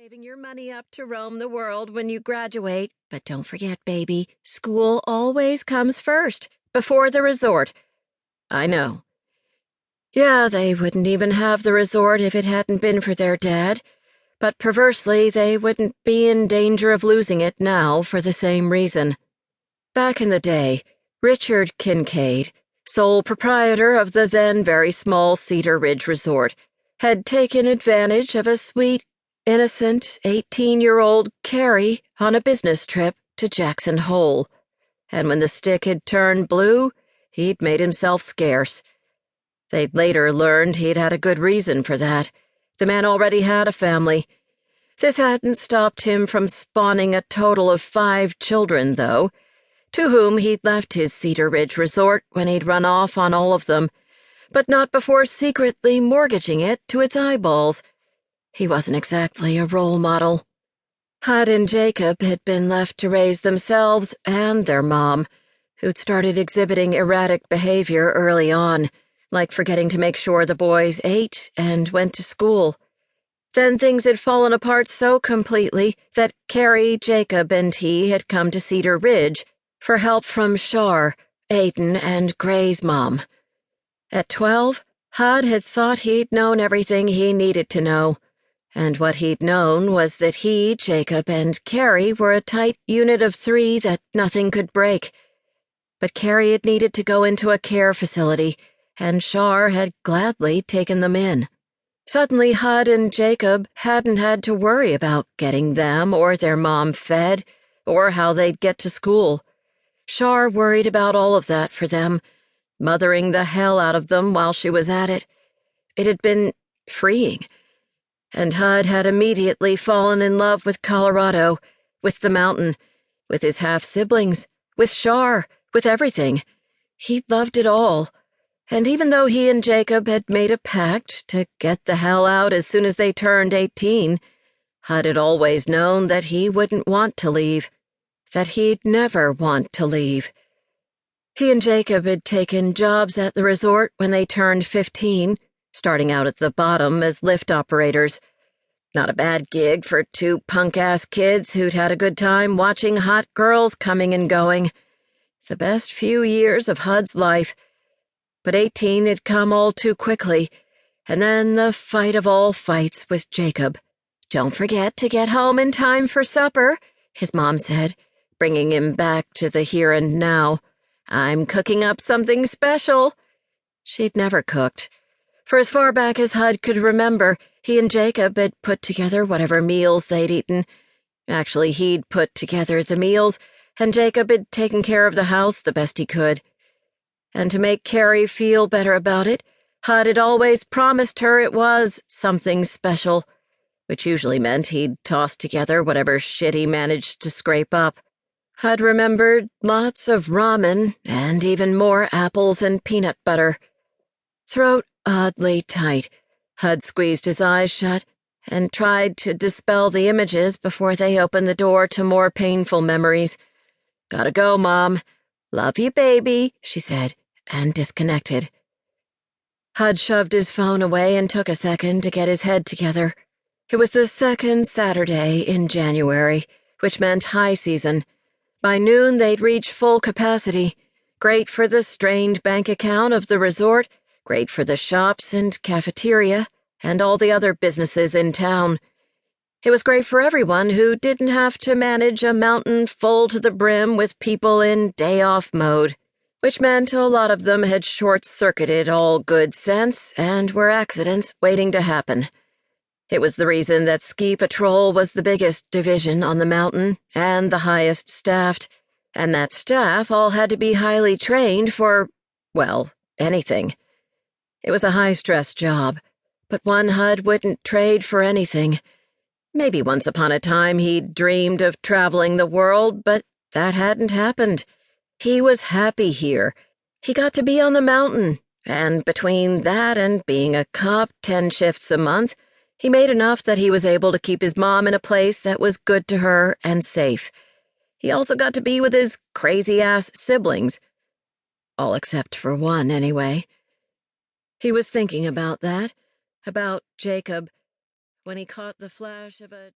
Saving your money up to roam the world when you graduate. But don't forget, baby, school always comes first, before the resort. I know. Yeah, they wouldn't even have the resort if it hadn't been for their dad. But perversely, they wouldn't be in danger of losing it now for the same reason. Back in the day, Richard Kincaid, sole proprietor of the then very small Cedar Ridge resort, had taken advantage of a sweet, innocent 18-year-old Carrie on a business trip to Jackson Hole, and when the stick had turned blue, he'd made himself scarce. They'd later learned he'd had a good reason for that. The man already had a family. This hadn't stopped him from spawning a total of 5 children, though, to whom he'd left his Cedar Ridge resort when he'd run off on all of them, but not before secretly mortgaging it to its eyeballs. He wasn't exactly a role model. Hud and Jacob had been left to raise themselves and their mom, who'd started exhibiting erratic behavior early on, like forgetting to make sure the boys ate and went to school. Then things had fallen apart so completely that Carrie, Jacob, and he had come to Cedar Ridge for help from Shar, Aiden, and Gray's mom. At 12, Hud had thought he'd known everything he needed to know, and what he'd known was that he, Jacob, and Carrie were a tight unit of 3 that nothing could break. But Carrie had needed to go into a care facility, and Shar had gladly taken them in. Suddenly, Hud and Jacob hadn't had to worry about getting them or their mom fed, or how they'd get to school. Shar worried about all of that for them, mothering the hell out of them while she was at it. It had been freeing. And Hud had immediately fallen in love with Colorado, with the mountain, with his half-siblings, with Shar, with everything. He loved it all. And even though he and Jacob had made a pact to get the hell out as soon as they turned 18, Hud had always known that he wouldn't want to leave, that he'd never want to leave. He and Jacob had taken jobs at the resort when they turned 15, starting out at the bottom as lift operators. Not a bad gig for 2 punk-ass kids who'd had a good time watching hot girls coming and going. The best few years of Hud's life. But 18 had come all too quickly, and then the fight of all fights with Jacob. "Don't forget to get home in time for supper," his mom said, bringing him back to the here and now. "I'm cooking up something special." She'd never cooked. For as far back as Hud could remember, he and Jacob had put together whatever meals they'd eaten. Actually, he'd put together the meals, and Jacob had taken care of the house the best he could. And to make Carrie feel better about it, Hud had always promised her it was something special, which usually meant he'd toss together whatever shit he managed to scrape up. Hud remembered lots of ramen and even more apples and peanut butter. Throat oddly tight, Hud squeezed his eyes shut and tried to dispel the images before they opened the door to more painful memories. "Gotta go, Mom. Love you, baby," she said, and disconnected. Hud shoved his phone away and took a second to get his head together. It was the second Saturday in January, which meant high season. By noon, they'd reach full capacity. Great for the strained bank account of the resort, great for the shops and cafeteria, and all the other businesses in town. It was great for everyone who didn't have to manage a mountain full to the brim with people in day-off mode, which meant a lot of them had short-circuited all good sense and were accidents waiting to happen. It was the reason that ski patrol was the biggest division on the mountain and the highest staffed, and that staff all had to be highly trained for, well, anything. It was a high-stress job, but one Hud wouldn't trade for anything. Maybe once upon a time he'd dreamed of traveling the world, but that hadn't happened. He was happy here. He got to be on the mountain, and between that and being a cop 10 shifts a month, he made enough that he was able to keep his mom in a place that was good to her and safe. He also got to be with his crazy-ass siblings. All except for one, anyway. He was thinking about that, about Jacob, when he caught the flash of a